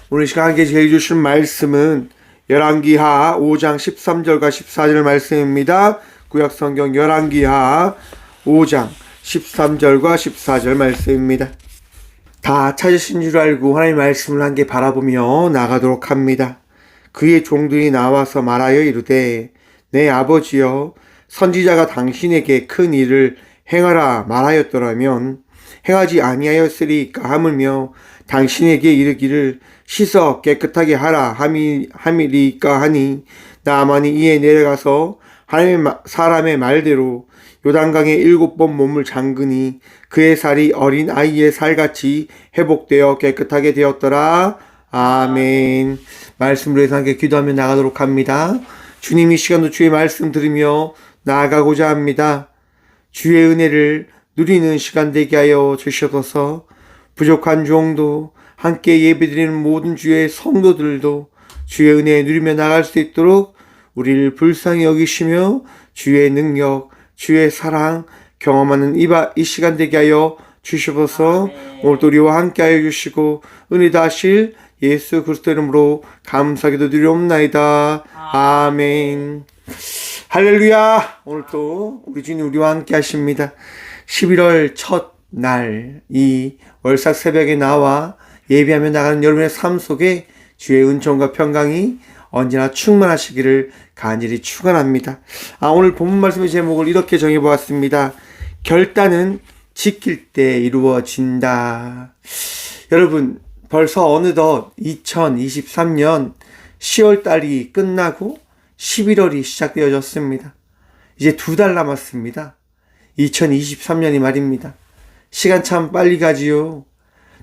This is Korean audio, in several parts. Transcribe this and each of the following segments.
오늘 시간 함께 해주신 말씀은 열왕기하 5장 13절과 14절 말씀입니다. 구약성경 열왕기하 5장 13절과 14절 말씀입니다. 다 찾으신 줄 알고 하나님의 말씀을 함께 바라보며 나가도록 합니다. 그의 종들이 나와서 말하여 이르되 내 아버지여 선지자가 당신에게 큰 일을 행하라 말하였더라면 행하지 아니하였으리까 하물며 당신에게 이르기를 씻어 깨끗하게 하라 함이리까 하니 나만이 이에 내려가서 하나님의 사람의 말대로 요단강에 7번 몸을 잠그니 그의 살이 어린 아이의 살같이 회복되어 깨끗하게 되었더라. 아멘. 말씀으로 해서 함께 기도하며 나가도록 합니다. 주님, 이 시간도 주의 말씀 들으며 나아가고자 합니다. 주의 은혜를 누리는 시간 되게 하여 주시옵소서. 부족한 종도 함께 예배드리는 모든 주의 성도들도 주의 은혜 누리며 나갈 수 있도록 우리를 불쌍히 여기시며 주의 능력, 주의 사랑 경험하는 이 시간 되게 하여 주시옵소서. 오늘도 우리와 함께 하여 주시고 은혜 다하실 예수 그리스도 이름으로 감사기도 드리옵나이다. 아멘. 할렐루야. 오늘도 우리 주님 우리와 함께 하십니다. 11월 첫 날 이 월삭 새벽에 나와 예배하며 나가는 여러분의 삶 속에 주의 은총과 평강이 언제나 충만하시기를 간절히 축원합니다. 오늘 본문 말씀의 제목을 이렇게 정해보았습니다. 결단은 지킬 때 이루어진다. 여러분, 벌써 어느덧 2023년 10월달이 끝나고 11월이 시작되어졌습니다. 이제 2달 남았습니다. 2023년이 말입니다. 시간 참 빨리 가지요.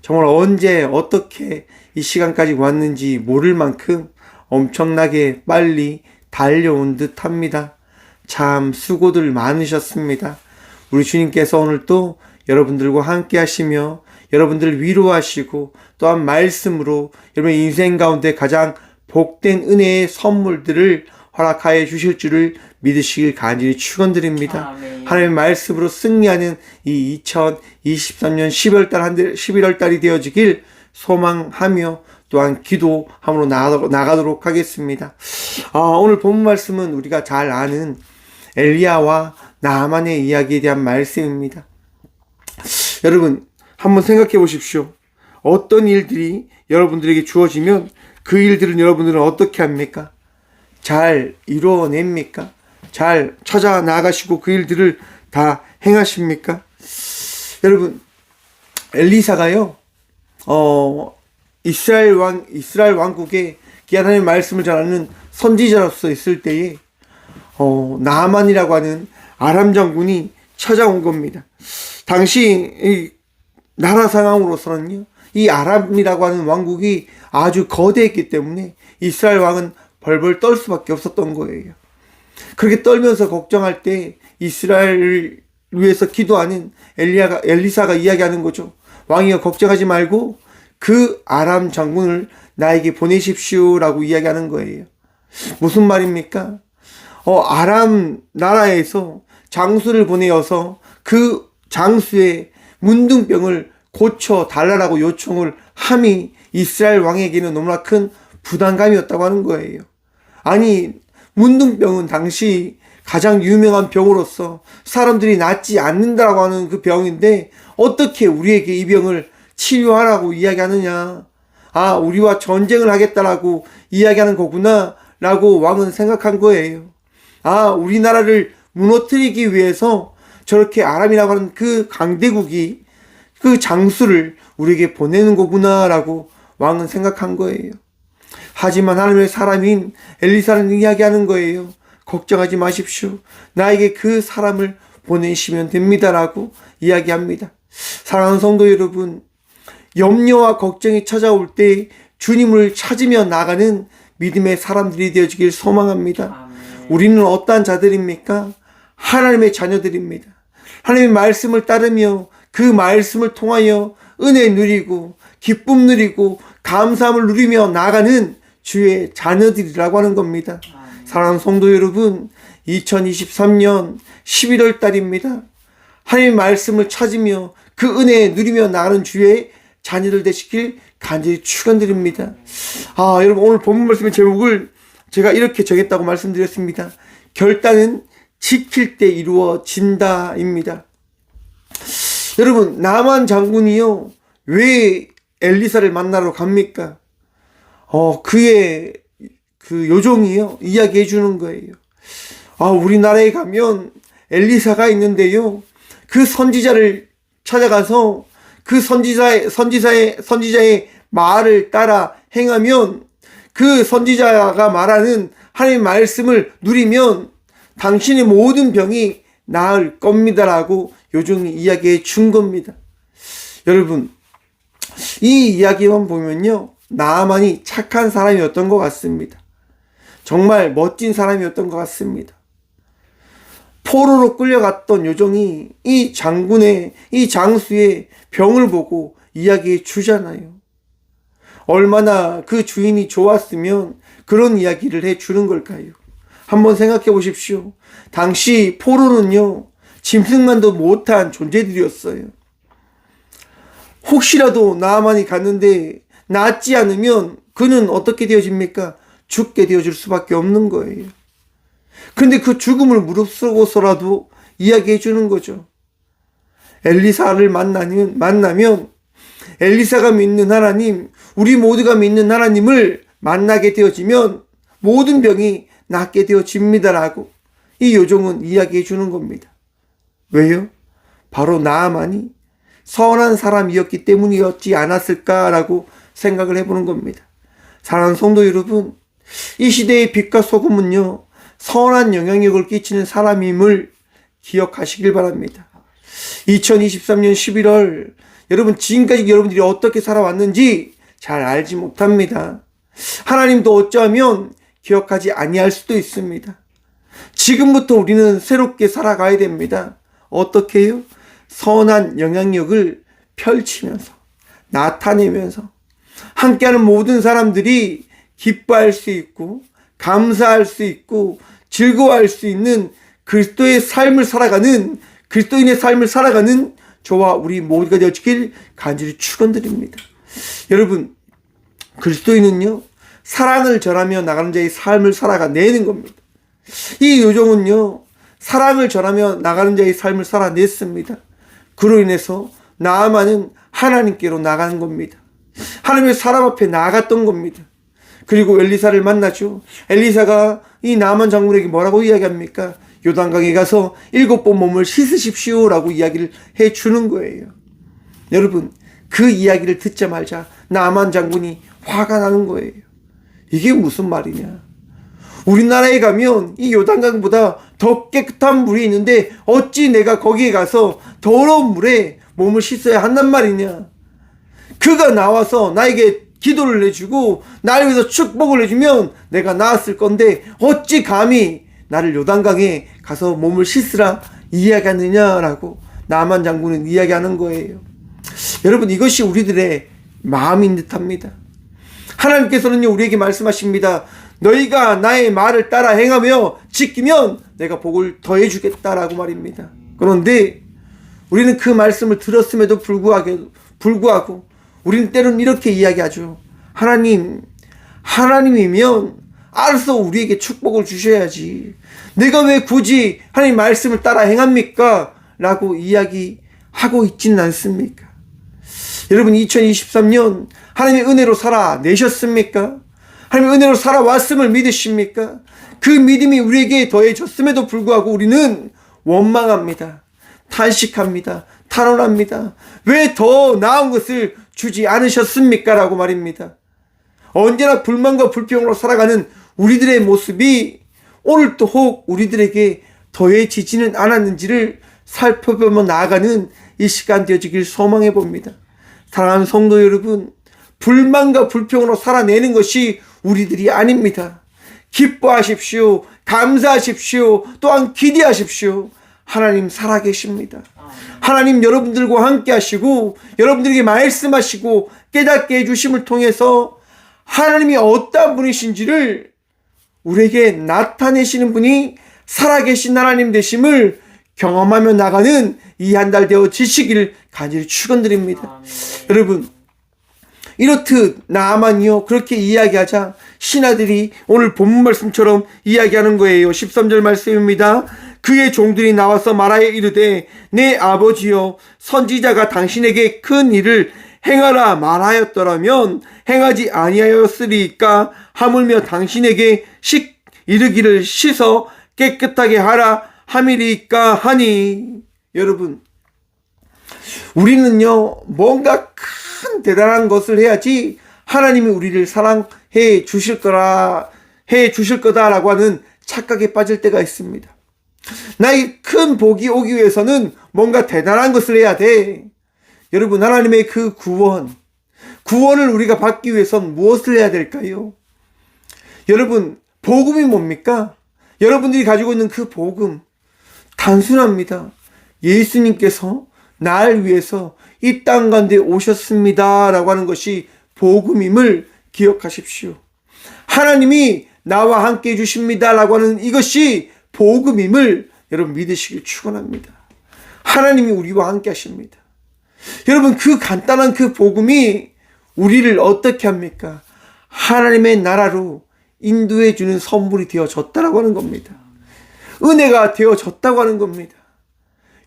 정말 언제 어떻게 이 시간까지 왔는지 모를 만큼 엄청나게 빨리 달려온 듯 합니다. 참 수고들 많으셨습니다. 우리 주님께서 오늘 또 여러분들과 함께 하시며 여러분들을 위로하시고 또한 말씀으로 여러분의 인생 가운데 가장 복된 은혜의 선물들을 허락하여 주실 줄을 믿으시길 간절히 축원드립니다. 하나님의 말씀으로 승리하는 이 2023년 11월 달이 되어지길 소망하며 또한 기도함으로 나가도록 하겠습니다. 오늘 본문 말씀은 우리가 잘 아는 엘리야와 나아만의 이야기에 대한 말씀입니다. 여러분, 한번 생각해 보십시오. 어떤 일들이 여러분들에게 주어지면 그 일들은 여러분들은 어떻게 합니까? 잘 이루어냅니까? 잘 찾아 나가시고 그 일들을 다 행하십니까? 여러분, 엘리사가요, 이스라엘 왕국에 귀한 하나님의 말씀을 전하는 선지자로서 있을 때에, 나아만이라고 하는 아람 장군이 찾아온 겁니다. 당시 이 나라 상황으로서는요, 이 아람이라고 하는 왕국이 아주 거대했기 때문에 이스라엘 왕은 벌벌 떨 수밖에 없었던 거예요. 그렇게 떨면서 걱정할 때 이스라엘을 위해서 기도하는 엘리사가 이야기하는 거죠. 왕이여 걱정하지 말고 그 아람 장군을 나에게 보내십시오라고 이야기하는 거예요. 무슨 말입니까? 아람 나라에서 장수를 보내어서 그 장수의 문둥병을 고쳐 달라고 요청을 함이 이스라엘 왕에게는 너무나 큰 부담감이었다고 하는 거예요. 아니, 문둥병은 당시 가장 유명한 병으로서 사람들이 낫지 않는다라고 하는 그 병인데 어떻게 우리에게 이 병을 치료하라고 이야기하느냐. 우리와 전쟁을 하겠다라고 이야기하는 거구나 라고 왕은 생각한 거예요. 우리나라를 무너뜨리기 위해서 저렇게 아람이라고 하는 그 강대국이 그 장수를 우리에게 보내는 거구나 라고 왕은 생각한 거예요. 하지만 하나님의 사람인 엘리사는 이야기하는 거예요. 걱정하지 마십시오. 나에게 그 사람을 보내시면 됩니다라고 이야기합니다. 사랑하는 성도 여러분, 염려와 걱정이 찾아올 때 주님을 찾으며 나가는 믿음의 사람들이 되어지길 소망합니다. 우리는 어떠한 자들입니까? 하나님의 자녀들입니다. 하나님의 말씀을 따르며 그 말씀을 통하여 은혜 누리고 기쁨 누리고 감사함을 누리며 나가는 주의 자녀들이라고 하는 겁니다. 사랑하는 성도 여러분, 2023년 11월 달입니다. 하나님의 말씀을 찾으며 그 은혜 누리며 나가는 주의 자녀들 되시길 간절히 축원드립니다. 여러분, 오늘 본문 말씀의 제목을 제가 이렇게 정했다고 말씀드렸습니다. 결단은 지킬 때 이루어진다입니다. 여러분, 나만 장군이요, 왜 엘리사를 만나러 갑니까? 그의 그 요종이요, 이야기해 주는 거예요. 우리나라에 가면 엘리사가 있는데요, 그 선지자를 찾아가서 그 선지자의 말을 따라 행하면, 그 선지자가 말하는 하나님의 말씀을 누리면 당신의 모든 병이 나을 겁니다라고 요종이 이야기해 준 겁니다. 여러분, 이 이야기만 보면요, 나아만이 착한 사람이었던 것 같습니다. 정말 멋진 사람이었던 것 같습니다. 포로로 끌려갔던 요종이 이 장군의, 이 장수의 병을 보고 이야기해 주잖아요. 얼마나 그 주인이 좋았으면 그런 이야기를 해 주는 걸까요? 한번 생각해 보십시오. 당시 포로는요, 짐승만도 못한 존재들이었어요. 혹시라도 나아만이 갔는데 낫지 않으면 그는 어떻게 되어집니까? 죽게 되어질 수밖에 없는 거예요. 근데 그 죽음을 무릅쓰고서라도 이야기해 주는 거죠. 엘리사를 만나면 엘리사가 믿는 하나님, 우리 모두가 믿는 하나님을 만나게 되어지면 모든 병이 낫게 되어집니다라고 이 요종은 이야기해 주는 겁니다. 왜요? 바로 나아만이 선한 사람이었기 때문이었지 않았을까라고 생각을 해보는 겁니다. 사랑하는 성도 여러분, 이 시대의 빛과 소금은요, 선한 영향력을 끼치는 사람임을 기억하시길 바랍니다. 2023년 11월, 여러분, 지금까지 여러분들이 어떻게 살아왔는지 잘 알지 못합니다. 하나님도 어쩌면 기억하지 아니할 수도 있습니다. 지금부터 우리는 새롭게 살아가야 됩니다. 어떻게 해요? 선한 영향력을 펼치면서, 나타내면서, 함께하는 모든 사람들이 기뻐할 수 있고, 감사할 수 있고, 즐거워할 수 있는 그리스도의 삶을 살아가는, 그리스도인의 삶을 살아가는 저와 우리 모두가 되어지길 간절히 축원드립니다. 여러분, 그리스도인은요, 사랑을 전하며 나가는 자의 삶을 살아가내는 겁니다. 이 요종은요, 사랑을 전하며 나가는 자의 삶을 살아냈습니다. 그로 인해서 나아만은 하나님께로 나가는 겁니다. 하나님의 사람 앞에 나아갔던 겁니다. 그리고 엘리사를 만나죠. 엘리사가 이 나아만 장군에게 뭐라고 이야기합니까? 요단강에 가서 7번 몸을 씻으십시오라고 이야기를 해주는 거예요. 여러분, 그 이야기를 듣자마자 나아만 장군이 화가 나는 거예요. 이게 무슨 말이냐? 우리나라에 가면 이 요단강보다 더 깨끗한 물이 있는데 어찌 내가 거기에 가서 더러운 물에 몸을 씻어야 한단 말이냐? 그가 나와서 나에게 기도를 해주고 나를 위해서 축복을 해주면 내가 나았을 건데 어찌 감히 나를 요단강에 가서 몸을 씻으라 이야기하느냐라고 나아만 장군은 이야기하는 거예요. 여러분, 이것이 우리들의 마음인 듯합니다. 하나님께서는요, 우리에게 말씀하십니다. 너희가 나의 말을 따라 행하며 지키면 내가 복을 더해주겠다라고 말입니다. 그런데 우리는 그 말씀을 들었음에도 불구하고 우리는 때로는 이렇게 이야기하죠. 하나님이면 알아서 우리에게 축복을 주셔야지. 내가 왜 굳이 하나님 말씀을 따라 행합니까? 라고 이야기하고 있지는 않습니까? 여러분, 2023년 하나님의 은혜로 살아내셨습니까? 하나님의 은혜로 살아왔음을 믿으십니까? 그 믿음이 우리에게 더해졌음에도 불구하고 우리는 원망합니다. 탄식합니다. 탄원합니다. 왜 더 나은 것을 주지 않으셨습니까? 라고 말입니다. 언제나 불만과 불평으로 살아가는 우리들의 모습이 오늘도 혹 우리들에게 더해지지는 않았는지를 살펴보며 나아가는 이 시간 되어지길 소망해 봅니다. 사랑하는 성도 여러분, 불만과 불평으로 살아내는 것이 우리들이 아닙니다. 기뻐하십시오. 감사하십시오. 또한 기대하십시오. 하나님 살아계십니다. 하나님 여러분들과 함께 하시고 여러분들에게 말씀하시고 깨닫게 해주심을 통해서 하나님이 어떤 분이신지를 우리에게 나타내시는 분이 살아계신 하나님 되심을 경험하며 나가는 이 한 달 되어지시기를 간절히 축원드립니다. 여러분, 이렇듯 나아만이요 그렇게 이야기하자 신하들이 오늘 본문 말씀처럼 이야기하는 거예요. 13절 말씀입니다. 그의 종들이 나와서 말하여 이르되 내 아버지여 선지자가 당신에게 큰 일을 행하라 말하였더라면 행하지 아니하였으리까 하물며 당신에게 이르기를 씻어 깨끗하게 하라 함이리까 하니. 여러분, 우리는요 뭔가 큰 대단한 것을 해야지 하나님이 우리를 사랑해 주실 거다라고 하는 착각에 빠질 때가 있습니다. 나의 큰 복이 오기 위해서는 뭔가 대단한 것을 해야 돼. 여러분, 하나님의 그 구원을 우리가 받기 위해선 무엇을 해야 될까요? 여러분, 복음이 뭡니까? 여러분들이 가지고 있는 그 복음 단순합니다. 예수님께서 날 위해서 이 땅 가운데 오셨습니다 라고 하는 것이 복음임을 기억하십시오. 하나님이 나와 함께 해주십니다 라고 하는 이것이 복음임을 여러분 믿으시길 축원합니다. 하나님이 우리와 함께 하십니다. 여러분, 그 간단한 그 복음이 우리를 어떻게 합니까? 하나님의 나라로 인도해 주는 선물이 되어졌다라고 하는 겁니다. 은혜가 되어졌다고 하는 겁니다.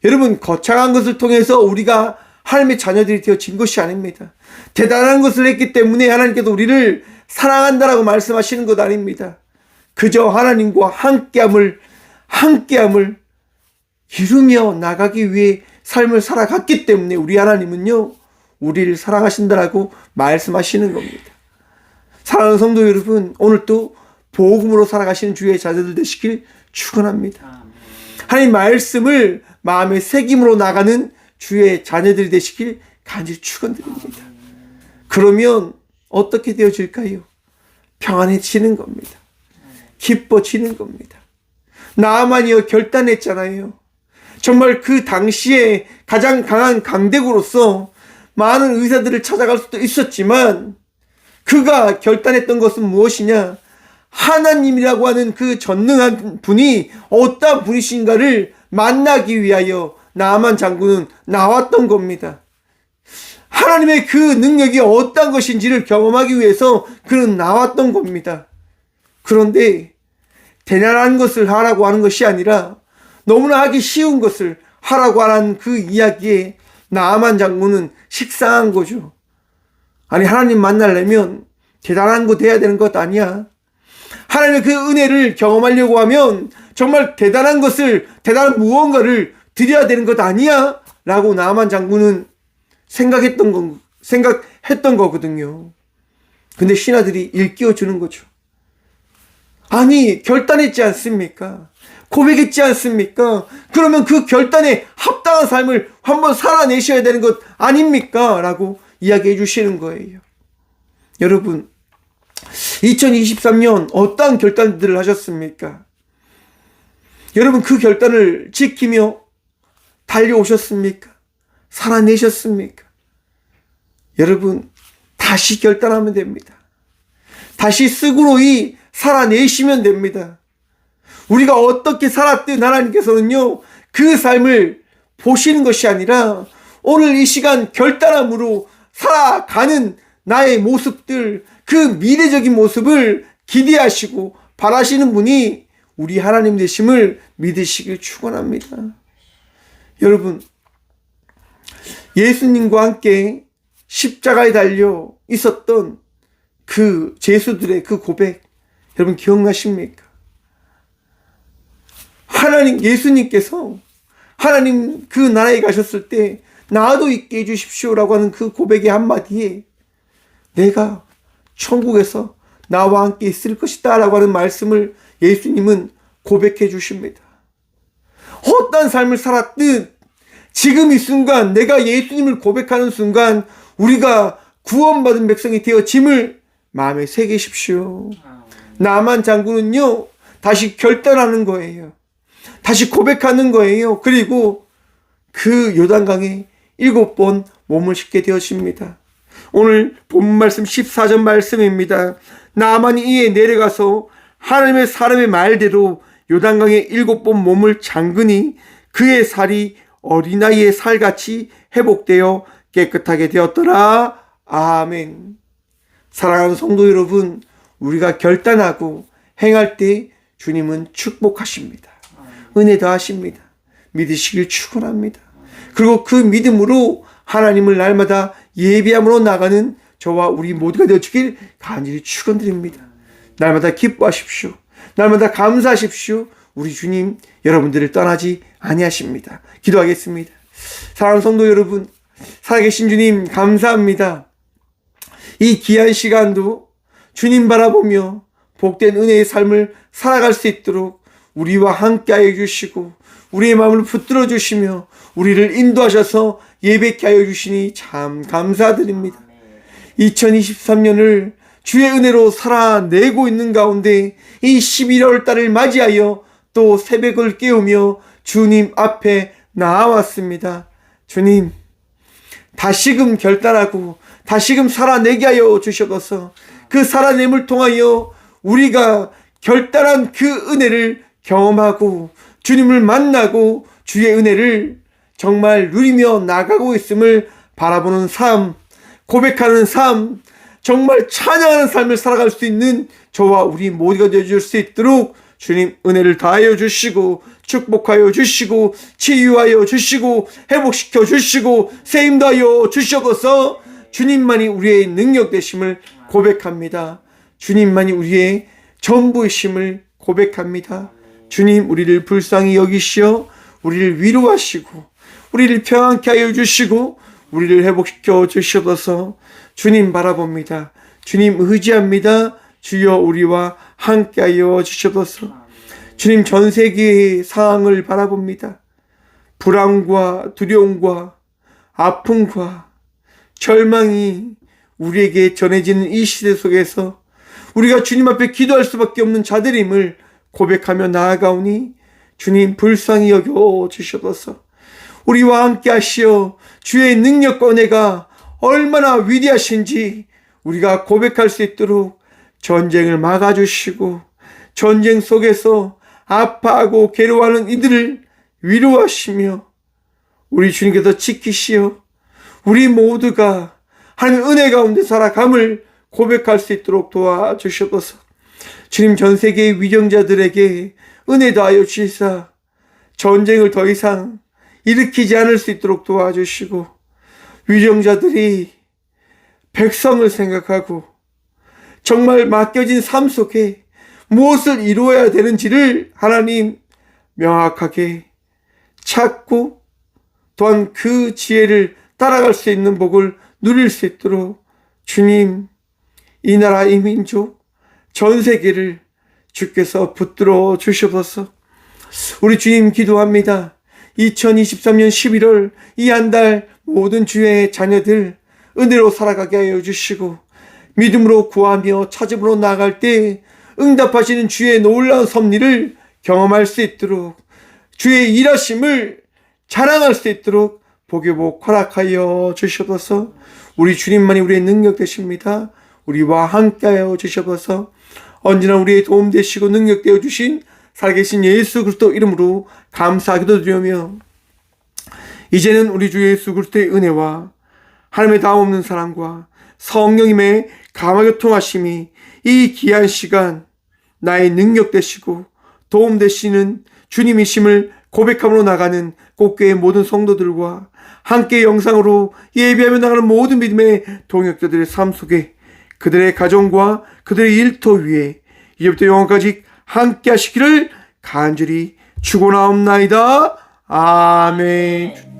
여러분, 거창한 것을 통해서 우리가 하나님의 자녀들이 되어진 것이 아닙니다. 대단한 것을 했기 때문에 하나님께서 우리를 사랑한다라고 말씀하시는 것 아닙니다. 그저 하나님과 함께함을 이루며 나가기 위해 삶을 살아갔기 때문에 우리 하나님은요 우리를 사랑하신다라고 말씀하시는 겁니다. 사랑하는 성도 여러분, 오늘 또 복음으로 살아가시는 주의 자녀들 되시길 축원합니다. 하나님 말씀을 마음에 새김으로 나가는 주의 자녀들이 되시길 간절히 축원드립니다. 그러면 어떻게 되어질까요? 평안해지는 겁니다. 기뻐지는 겁니다. 나아만이요 결단했잖아요. 정말 그 당시에 가장 강한 강대국으로서 많은 의사들을 찾아갈 수도 있었지만 그가 결단했던 것은 무엇이냐? 하나님이라고 하는 그 전능한 분이 어떤 분이신가를 만나기 위하여 나아만 장군은 나왔던 겁니다. 하나님의 그 능력이 어떤 것인지를 경험하기 위해서 그는 나왔던 겁니다. 그런데 대단한 것을 하라고 하는 것이 아니라 너무나 하기 쉬운 것을 하라고 하는 그 이야기에 나아만 장군은 식상한 거죠. 아니, 하나님 만나려면 대단한 거 돼야 되는 것 아니야. 하나님의 그 은혜를 경험하려고 하면 정말 대단한 무언가를 드려야 되는 것 아니야? 라고 나아만 장군은 생각했던 거거든요. 근데 신하들이 일깨워 주는 거죠. 아니, 결단했지 않습니까? 고백했지 않습니까? 그러면 그 결단에 합당한 삶을 한번 살아내셔야 되는 것 아닙니까? 라고 이야기해 주시는 거예요. 여러분, 2023년 어떠한 결단들을 하셨습니까? 여러분, 그 결단을 지키며 달려오셨습니까? 살아내셨습니까? 여러분, 다시 결단하면 됩니다. 다시 스스로이 살아내시면 됩니다. 우리가 어떻게 살았든 하나님께서는요 그 삶을 보시는 것이 아니라 오늘 이 시간 결단함으로 살아가는 나의 모습들, 그 미래적인 모습을 기대하시고 바라시는 분이 우리 하나님 되심을 믿으시길 축원합니다. 여러분, 예수님과 함께 십자가에 달려 있었던 그 제수들의 그 고백, 여러분 기억나십니까? 예수님께서 하나님 그 나라에 가셨을 때 나도 있게 해주십시오라고 하는 그 고백의 한마디에 내가 천국에서 나와 함께 있을 것이다 라고 하는 말씀을 예수님은 고백해 주십니다. 어떤 삶을 살았든 지금 이 순간 내가 예수님을 고백하는 순간 우리가 구원받은 백성이 되어짐을 마음에 새기십시오. 나만 장군은요 다시 결단하는 거예요. 다시 고백하는 거예요. 그리고 그 요단강에 7번 몸을 씻게 되어집니다. 오늘 본문 말씀 14절 말씀입니다. 나아만이 이에 내려가서 하나님의 사람의 말대로 요단강에 7번 몸을 잠그니 그의 살이 어린아이의 살같이 회복되어 깨끗하게 되었더라. 아멘. 사랑하는 성도 여러분, 우리가 결단하고 행할 때 주님은 축복하십니다. 은혜 더하십니다. 믿으시길 축원합니다. 그리고 그 믿음으로 하나님을 날마다 예배함으로 나가는 저와 우리 모두가 되어주길 간절히 축원드립니다. 날마다 기뻐하십시오. 날마다 감사하십시오. 우리 주님 여러분들을 떠나지 아니하십니다. 기도하겠습니다. 사랑하는 성도 여러분, 살아계신 주님 감사합니다. 이 귀한 시간도 주님 바라보며 복된 은혜의 삶을 살아갈 수 있도록 우리와 함께하여 주시고 우리의 마음을 붙들어 주시며 우리를 인도하셔서 예배케 하여 주시니 참 감사드립니다. 2023년을 주의 은혜로 살아내고 있는 가운데 이 11월 달을 맞이하여 또 새벽을 깨우며 주님 앞에 나아왔습니다. 주님, 다시금 결단하고 다시금 살아내게 하여 주셔서 그 살아냄을 통하여 우리가 결단한 그 은혜를 경험하고 주님을 만나고 주의 은혜를 정말 누리며 나가고 있음을 바라보는 삶, 고백하는 삶, 정말 찬양하는 삶을 살아갈 수 있는 저와 우리 모두가 되어줄 수 있도록 주님 은혜를 다하여 주시고 축복하여 주시고 치유하여 주시고 회복시켜 주시고 세임도 하여 주셔서 주님만이 우리의 능력 되심을 고백합니다. 주님만이 우리의 전부이심을 고백합니다. 주님, 우리를 불쌍히 여기시어 우리를 위로하시고 우리를 평안케 하여 주시고 우리를 회복시켜 주셔서 주님 바라봅니다. 주님 의지합니다. 주여 우리와 함께하여 주셔서 주님 전 세계의 상황을 바라봅니다. 불안과 두려움과 아픔과 절망이 우리에게 전해지는 이 시대 속에서 우리가 주님 앞에 기도할 수밖에 없는 자들임을 고백하며 나아가오니 주님 불쌍히 여겨 주셔서 우리와 함께 하시어 주의 능력과 은혜가 얼마나 위대하신지 우리가 고백할 수 있도록 전쟁을 막아주시고 전쟁 속에서 아파하고 괴로워하는 이들을 위로하시며 우리 주님께서 지키시어 우리 모두가 하나님의 은혜 가운데 살아감을 고백할 수 있도록 도와주셔서 주님 전 세계의 위정자들에게 은혜 더하여 주시사 전쟁을 더 이상 일으키지 않을 수 있도록 도와주시고 위정자들이 백성을 생각하고 정말 맡겨진 삶 속에 무엇을 이루어야 되는지를 하나님 명확하게 찾고 또한 그 지혜를 따라갈 수 있는 복을 누릴 수 있도록 주님 이 나라 이 민족 전 세계를 주께서 붙들어 주셔서 우리 주님 기도합니다. 2023년 11월 이 한 달 모든 주의 자녀들 은혜로 살아가게 하여 주시고 믿음으로 구하며 찾음으로 나아갈 때 응답하시는 주의 놀라운 섭리를 경험할 수 있도록 주의 일하심을 자랑할 수 있도록 복유복 허락하여 주셔서 우리 주님만이 우리의 능력 되십니다. 우리와 함께하여 주셔서 언제나 우리의 도움 되시고 능력 되어 주신 살아계신 예수 그리스도 이름으로 감사하기도 드리며 이제는 우리 주 예수 그리스도의 은혜와 하나님의 다음없는 사랑과 성령님의 감화교 통하심이 이 귀한 시간 나의 능력 되시고 도움 되시는 주님이심을 고백함으로 나가는 꽃교회 모든 성도들과 함께 영상으로 예배하며 나가는 모든 믿음의 동역자들의 삶 속에 그들의 가정과 그들의 일터 위에 이제부터 영원까지 함께 하시기를 간절히 축원하옵나이다. 아멘.